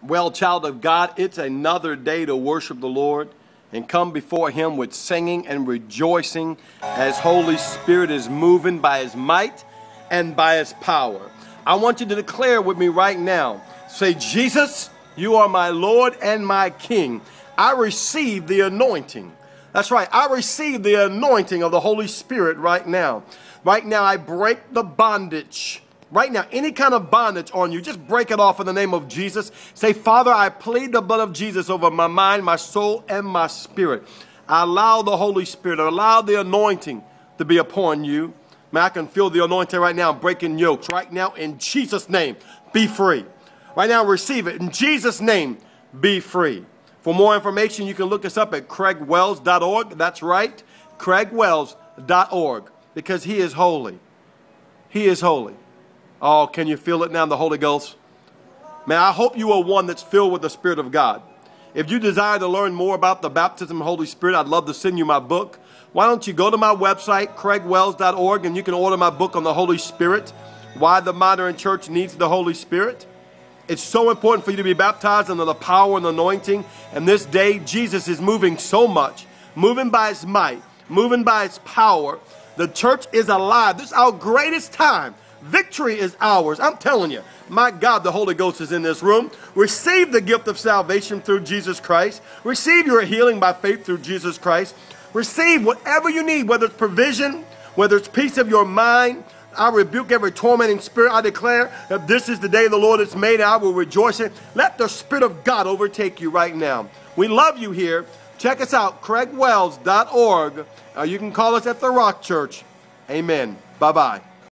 Well, child of God, it's another day to worship the Lord and come before Him with singing and rejoicing as Holy Spirit is moving by His might and by His power. I want you to declare with me right now. Say, Jesus, you are my Lord and my King. I receive the anointing. That's right. I receive the anointing of the Holy Spirit right now. Right now, I break the bondage. Right now, any kind of bondage on you, just break it off in the name of Jesus. Say, Father, I plead the blood of Jesus over my mind, my soul, and my spirit. I allow the Holy Spirit, allow the anointing to be upon you. Man, I can feel the anointing right now, breaking yokes. Right now, in Jesus' name, be free. Right now, receive it. In Jesus' name, be free. For more information, you can look us up at craigwells.org. That's right, craigwells.org, because He is holy. He is holy. Oh, can you feel it now, the Holy Ghost? Man, I hope you are one that's filled with the Spirit of God. If you desire to learn more about the baptism of the Holy Spirit, I'd love to send you my book. Why don't you go to my website, craigwells.org, and you can order my book on the Holy Spirit, Why the Modern Church Needs the Holy Spirit. It's so important for you to be baptized under the power and anointing. And this day, Jesus is moving so much, moving by His might, moving by His power. The church is alive. This is our greatest time. Victory is ours. I'm telling you, my God, the Holy Ghost is in this room. Receive the gift of salvation through Jesus Christ. Receive your healing by faith through Jesus Christ. Receive whatever you need, whether it's provision, whether it's peace of your mind. I rebuke every tormenting spirit. I declare that this is the day the Lord has made, and I will rejoice in it. Let the Spirit of God overtake you right now. We love you here. Check us out, craigwells.org. You can call us at the Rock Church. Amen. Bye-bye.